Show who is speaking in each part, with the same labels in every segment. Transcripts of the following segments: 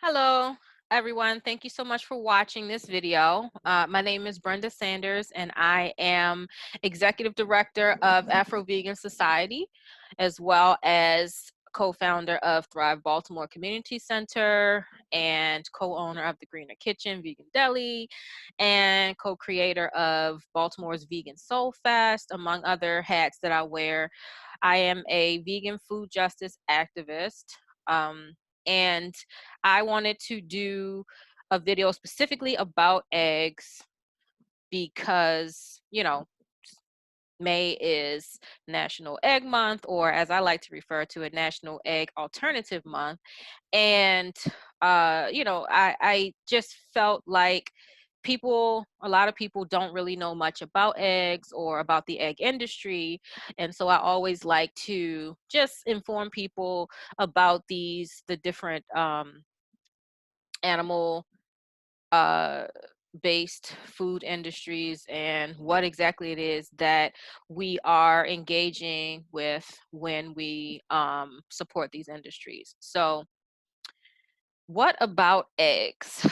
Speaker 1: Hello, everyone. Thank you so much for watching this video. My name is Brenda Sanders, and I am Executive Director of Afro-Vegan Society, as well as co-founder of Thrive Baltimore Community Center and co-owner of the Greener Kitchen Vegan Deli and co-creator of Baltimore's Vegan Soul Fest, among other hats that I wear. I am a vegan food justice activist. Um, and I wanted to do a video specifically about eggs because, May is National Egg Month, or as I like to refer to it, National Egg Alternative Month. And, I just felt like a lot of people don't really know much about eggs or about the egg industry. And so I always like to just inform people about the different animal uh, based food industries and what exactly it is that we are engaging with when we support these industries. So, what about eggs?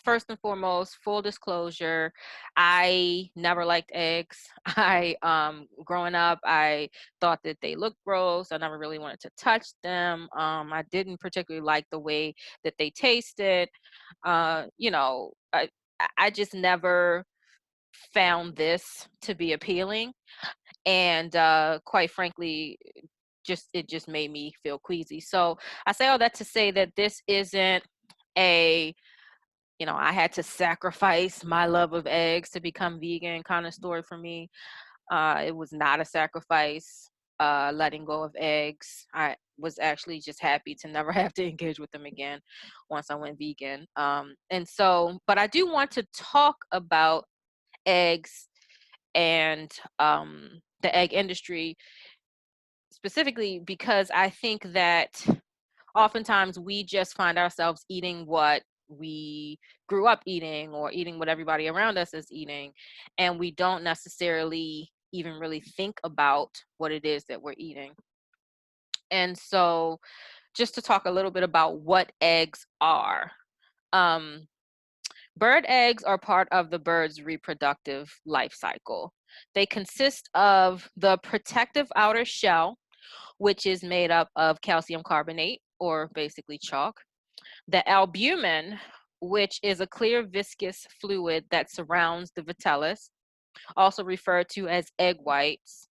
Speaker 1: First and foremost, full disclosure, I never liked eggs. Growing up, I thought that they looked gross. I never really wanted to touch them. I didn't particularly like the way that they tasted. Uh, you know, I, I just never found this to be appealing. And quite frankly, it just made me feel queasy. So I say all that to say that this isn't a, I had to sacrifice my love of eggs to become vegan kind of story for me. It was not a sacrifice, letting go of eggs. I was actually just happy to never have to engage with them again once I went vegan. But I do want to talk about eggs and the egg industry specifically because I think that oftentimes we just find ourselves eating what we grew up eating or eating what everybody around us is eating, and we don't necessarily even really think about what it is that we're eating. And so, just to talk a little bit about what eggs are. Um, Bird eggs are part of the bird's reproductive life cycle. They consist of the protective outer shell, which is made up of calcium carbonate, or basically chalk, the albumen, which is a clear viscous fluid that surrounds the vitellus, also referred to as egg whites.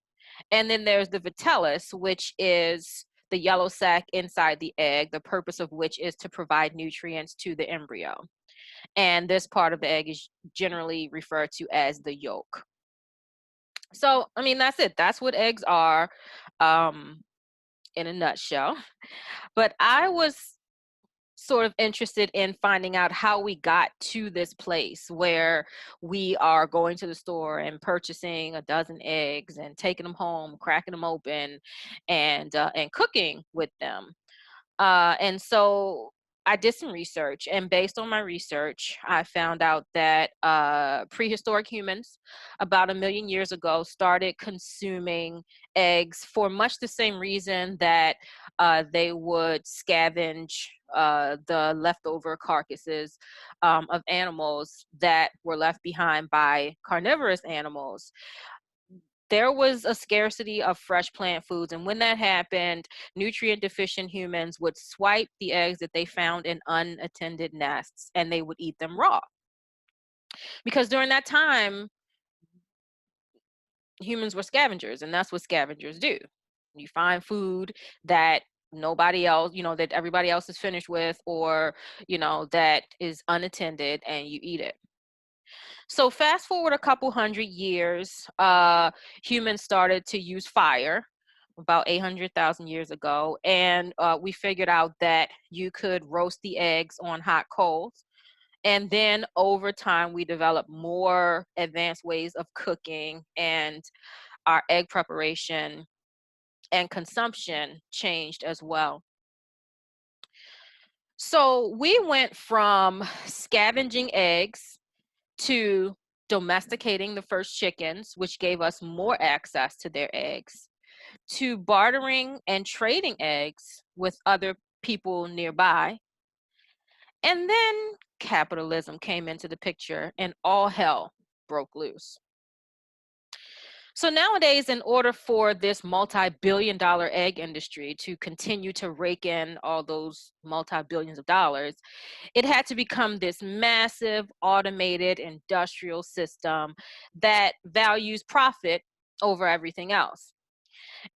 Speaker 1: And then there's the vitellus, which is the yellow sac inside the egg, the purpose of which is to provide nutrients to the embryo. And this part of the egg is generally referred to as the yolk. So, I mean, that's it. That's what eggs are, um, in a nutshell. But I was sort of interested in finding out how we got to this place where we are going to the store and purchasing a dozen eggs and taking them home, cracking them open, and cooking with them. And so I did some research, and based on my research, I found out that prehistoric humans, about 1 million years ago, started consuming eggs for much the same reason that they would scavenge the leftover carcasses of animals that were left behind by carnivorous animals. There was a scarcity of fresh plant foods. And when that happened, nutrient deficient humans would swipe the eggs that they found in unattended nests and they would eat them raw. Because during that time, humans were scavengers, and that's what scavengers do. You find food that nobody else, that everybody else is finished with, or, that is unattended, and you eat it. So fast forward a couple hundred years, humans started to use fire about 800,000 years ago, and we figured out that you could roast the eggs on hot coals. And then over time, we developed more advanced ways of cooking, and our egg preparation and consumption changed as well. So we went from scavenging eggs to domesticating the first chickens, which gave us more access to their eggs, to bartering and trading eggs with other people nearby. And then capitalism came into the picture and all hell broke loose. So nowadays, in order for this multi-billion-dollar egg industry to continue to rake in all those multi-billions of dollars, it had to become this massive automated industrial system that values profit over everything else.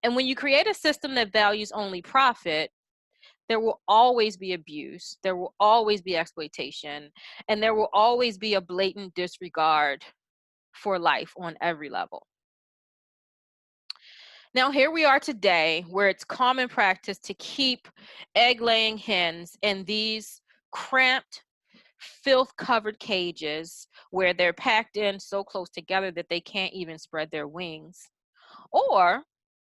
Speaker 1: And when you create a system that values only profit, there will always be abuse, there will always be exploitation, and there will always be a blatant disregard for life on every level. Now, here we are today, where it's common practice to keep egg-laying hens in these cramped, filth-covered cages where they're packed in so close together that they can't even spread their wings. Or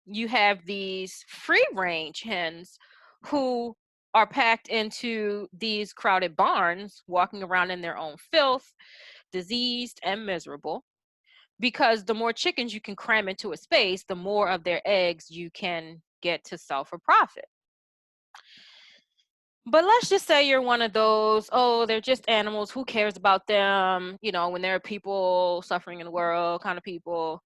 Speaker 1: you have these free-range hens who are packed into these crowded barns, walking around in their own filth, diseased and miserable. Because the more chickens you can cram into a space, the more of their eggs you can get to sell for profit. But let's just say you're one of those, oh, they're just animals, who cares about them, when there are people suffering in the world kind of people.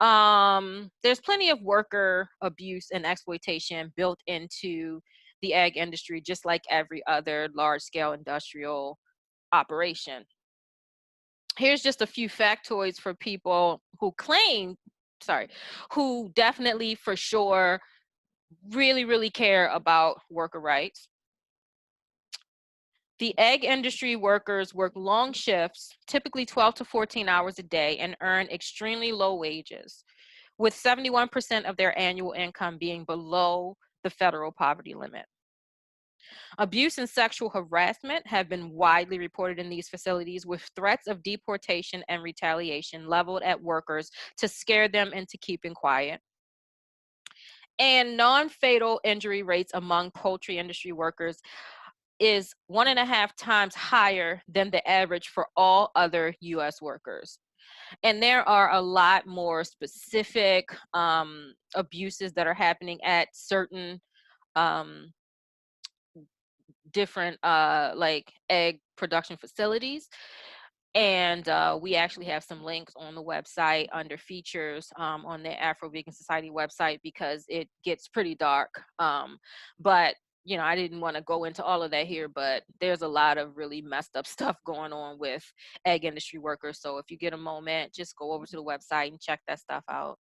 Speaker 1: There's plenty of worker abuse and exploitation built into the egg industry, just like every other large-scale industrial operation. Here's just a few factoids for people who definitely for sure really, really care about worker rights. The egg industry workers work long shifts, typically 12 to 14 hours a day, and earn extremely low wages, with 71% of their annual income being below the federal poverty limit. Abuse and sexual harassment have been widely reported in these facilities, with threats of deportation and retaliation leveled at workers to scare them into keeping quiet. And non-fatal injury rates among poultry industry workers is 1.5 times higher than the average for all other US workers. And there are a lot more specific abuses that are happening at certain um, different like egg production facilities. And we actually have some links on the website under features on the Afro-Vegan Society website, because it gets pretty dark. But I didn't want to go into all of that here, but there's a lot of really messed up stuff going on with egg industry workers. So if you get a moment, just go over to the website and check that stuff out.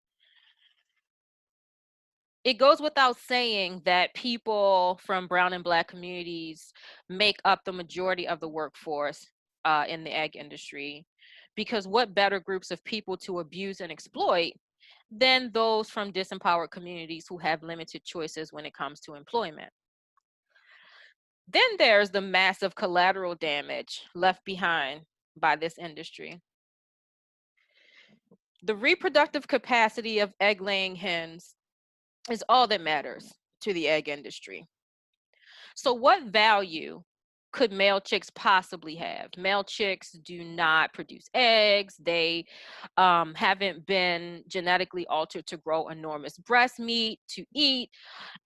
Speaker 1: It goes without saying that people from brown and Black communities make up the majority of the workforce in the egg industry, because what better groups of people to abuse and exploit than those from disempowered communities who have limited choices when it comes to employment. Then there's the massive collateral damage left behind by this industry. The reproductive capacity of egg-laying hens is all that matters to the egg industry. So what value could male chicks possibly have? Male chicks do not produce eggs. They haven't been genetically altered to grow enormous breast meat to eat.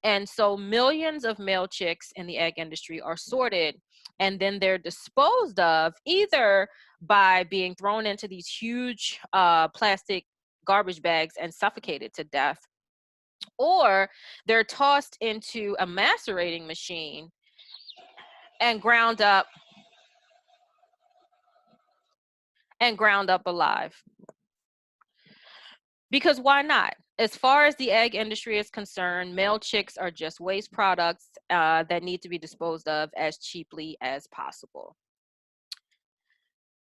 Speaker 1: And so millions of male chicks in the egg industry are sorted, and then they're disposed of either by being thrown into these huge plastic garbage bags and suffocated to death, or they're tossed into a macerating machine and ground up alive. Because why not? As far as the egg industry is concerned, male chicks are just waste products that need to be disposed of as cheaply as possible.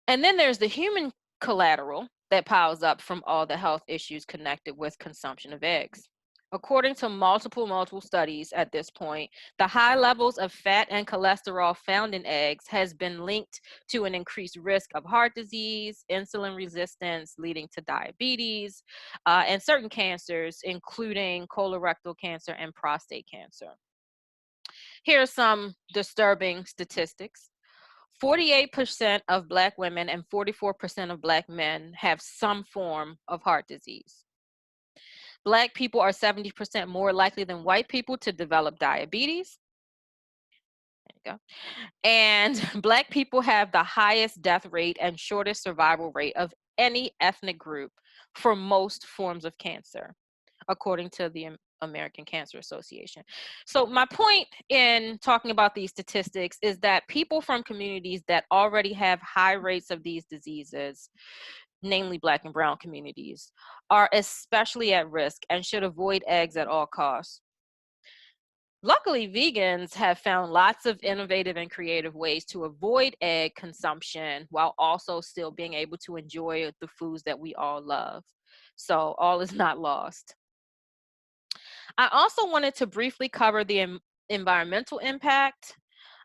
Speaker 1: And then there's the human collateral that piles up from all the health issues connected with consumption of eggs. According to multiple studies at this point, the high levels of fat and cholesterol found in eggs has been linked to an increased risk of heart disease, insulin resistance, leading to diabetes, and certain cancers, including colorectal cancer and prostate cancer. Here are some disturbing statistics. 48% of Black women and 44% of Black men have some form of heart disease. Black people are 70% more likely than white people to develop diabetes. go. And Black people have the highest death rate and shortest survival rate of any ethnic group for most forms of cancer, according to the American Cancer Association. So my point in talking about these statistics is that people from communities that already have high rates of these diseases, namely Black and brown communities, are especially at risk and should avoid eggs at all costs. Luckily, vegans have found lots of innovative and creative ways to avoid egg consumption while also still being able to enjoy the foods that we all love. So all is not lost. I also wanted to briefly cover the environmental impact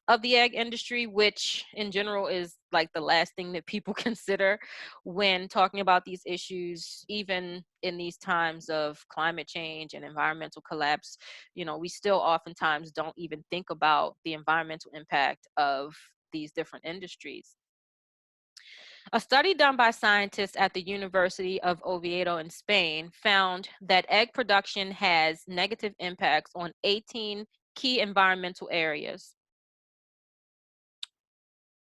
Speaker 1: of the egg industry, which in general is like the last thing that people consider when talking about these issues, even in these times of climate change and environmental collapse. You know, we still oftentimes don't even think about the environmental impact of these different industries. A study done by scientists at the University of Oviedo in Spain found that egg production has negative impacts on 18 key environmental areas,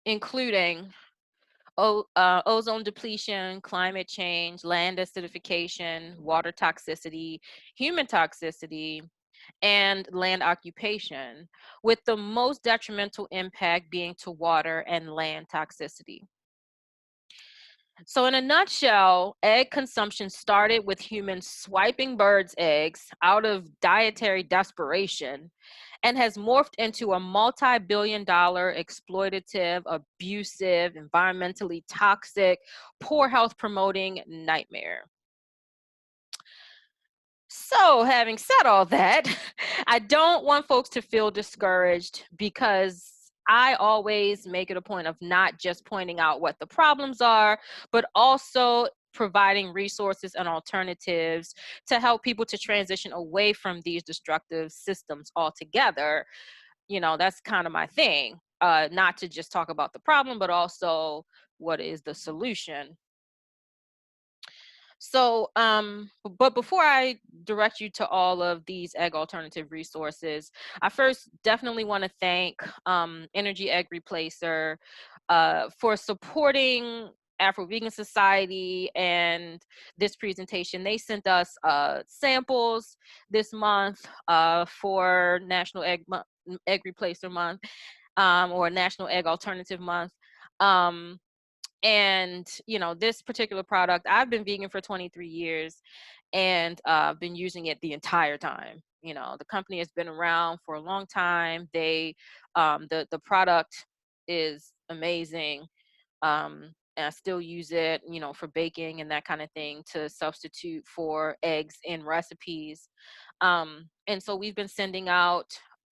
Speaker 1: including ozone depletion, climate change, land acidification, water toxicity, human toxicity, and land occupation, with the most detrimental impact being to water and land toxicity. So in a nutshell, egg consumption started with humans swiping birds' eggs out of dietary desperation and has morphed into a multi-billion-dollar exploitative, abusive, environmentally toxic, poor health promoting nightmare. So, having said all that, I don't want folks to feel discouraged because I always make it a point of not just pointing out what the problems are, but also providing resources and alternatives to help people to transition away from these destructive systems altogether. You know, that's kind of my thing, not to just talk about the problem, but also what is the solution. So, but before I direct you to all of these egg alternative resources, I first definitely want to thank Energy Egg Replacer for supporting Afro-Vegan Society and this presentation. They sent us samples this month for National Egg Replacer Month, or National Egg Alternative Month. And you know, this particular product, I've been vegan for 23 years and been using it the entire time. You know, the company has been around for a long time. The product is amazing. And I still use it, you know, for baking and that kind of thing, to substitute for eggs in recipes. And so we've been sending out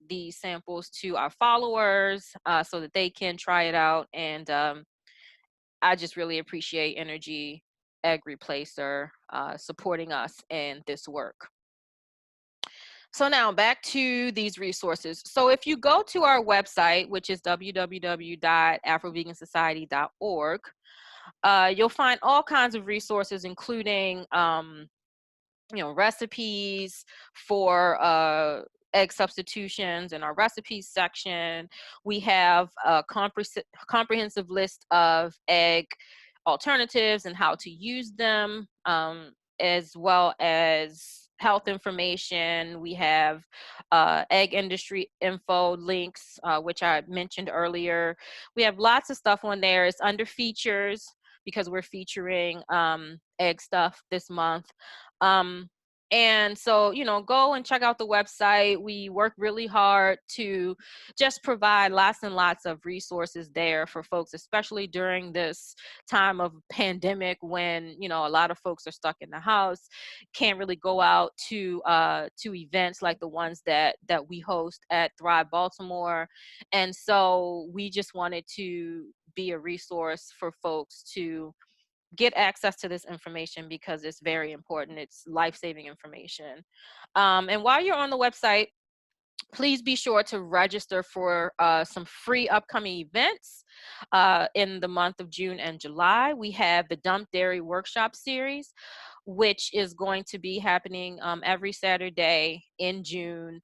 Speaker 1: these samples to our followers so that they can try it out. And I just really appreciate Energy Egg Replacer supporting us in this work. So now back to these resources. So if you go to our website, which is www.afrovegansociety.org, you'll find all kinds of resources, including you know, recipes for egg substitutions in our recipes section. We have a comprehensive list of egg alternatives and how to use them, as well as health information. We have egg industry info links, which I mentioned earlier. We have lots of stuff on there. It's under features because we're featuring egg stuff this month. And so, you know, go and check out the website. We work really hard to just provide lots and lots of resources there for folks, especially during this time of pandemic when, you know, a lot of folks are stuck in the house, can't really go out to events like the ones that we host at Thrive Baltimore. And so we just wanted to be a resource for folks to get access to this information because it's very important. It's life-saving information. And while you're on the website, please be sure to register for some free upcoming events in the month of June and July. We have the Dump Dairy Workshop Series, which is going to be happening every Saturday in June.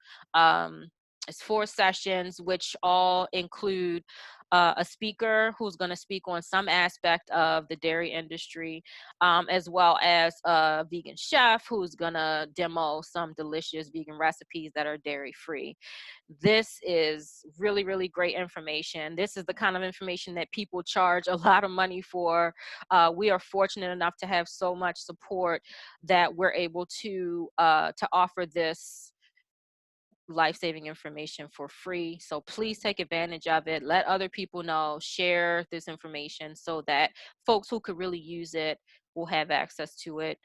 Speaker 1: It's 4 sessions, which all include a speaker who's going to speak on some aspect of the dairy industry, as well as a vegan chef who's going to demo some delicious vegan recipes that are dairy free. This is really, really great information. This is the kind of information that people charge a lot of money for. We are fortunate enough to have so much support that we're able to offer this life-saving information for free. So please take advantage of it. Let other people know, share this information so that folks who could really use it will have access to it.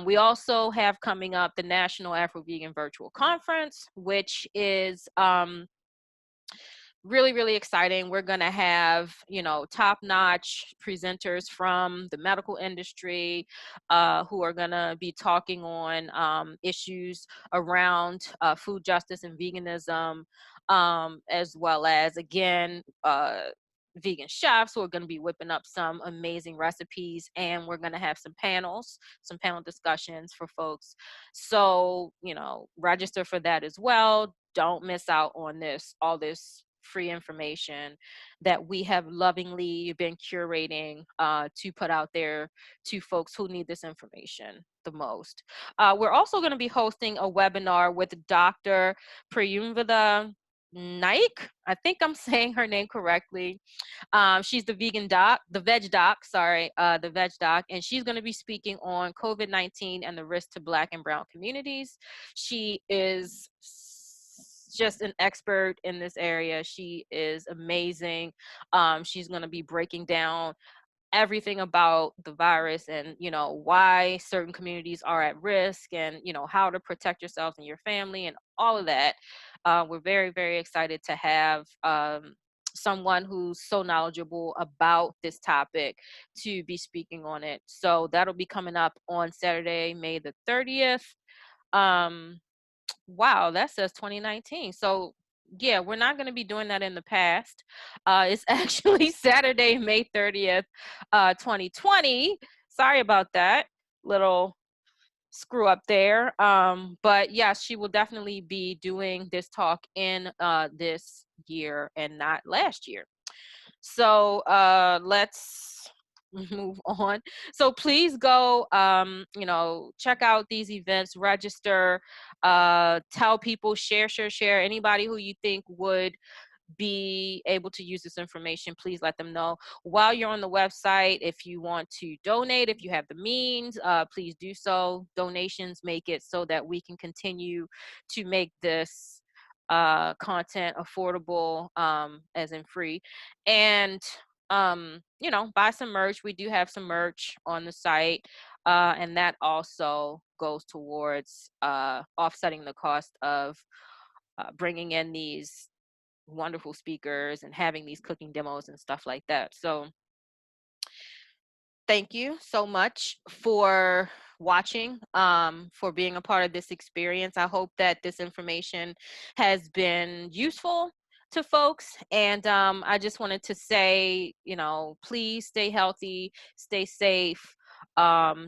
Speaker 1: We also have coming up the National Afro-Vegan Virtual Conference, which is really, really exciting. We're going to have, you know, top-notch presenters from the medical industry who are going to be talking on issues around food justice and veganism, as well as, again, vegan chefs who are going to be whipping up some amazing recipes, and we're going to have some panels, some panel discussions for folks. So, you know, register for that as well. Don't miss out on all this free information that we have lovingly been curating to put out there to folks who need this information the most. We're also going to be hosting a webinar with Dr. Priyumvada Naik. I think I'm saying her name correctly. She's the veg doc, and she's going to be speaking on COVID-19 and the risk to Black and Brown communities. She is just an expert in this area. She is amazing. She's going to be breaking down everything about the virus and, you know, why certain communities are at risk and, you know, how to protect yourself and your family and all of that. We're very, very excited to have someone who's so knowledgeable about this topic to be speaking on it. So that'll be coming up on Saturday, May the 30th. Wow, that says 2019. So yeah, we're not going to be doing that in the past. It's actually Saturday, May 30th, 2020. Sorry about that little screw up there. But yes, she will definitely be doing this talk in this year and not last year. So let's move on. So please go, you know, check out these events, register, tell people, share. Anybody who you think would be able to use this information, please let them know. While you're on the website, if you want to donate, if you have the means, please do so. Donations make it so that we can continue to make this content affordable, as in free. And you know, buy some merch. We do have some merch on the site, and that also goes towards offsetting the cost of bringing in these wonderful speakers and having these cooking demos and stuff like that. So thank you so much for watching, for being a part of this experience. I hope that this information has been useful to folks. And I just wanted to say, you know, please stay healthy, stay safe,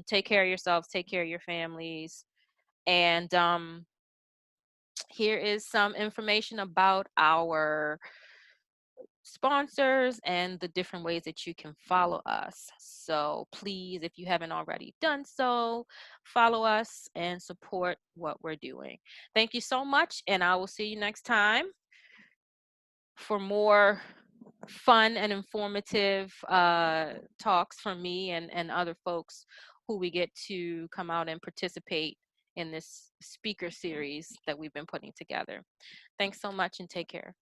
Speaker 1: take care of yourselves, take care of your families. And here is some information about our sponsors and the different ways that you can follow us. So please, if you haven't already done so, follow us and support what we're doing. Thank you so much, and I will see you next time for more fun and informative talks from me and other folks who we get to come out and participate in this speaker series that we've been putting together. Thanks so much and take care.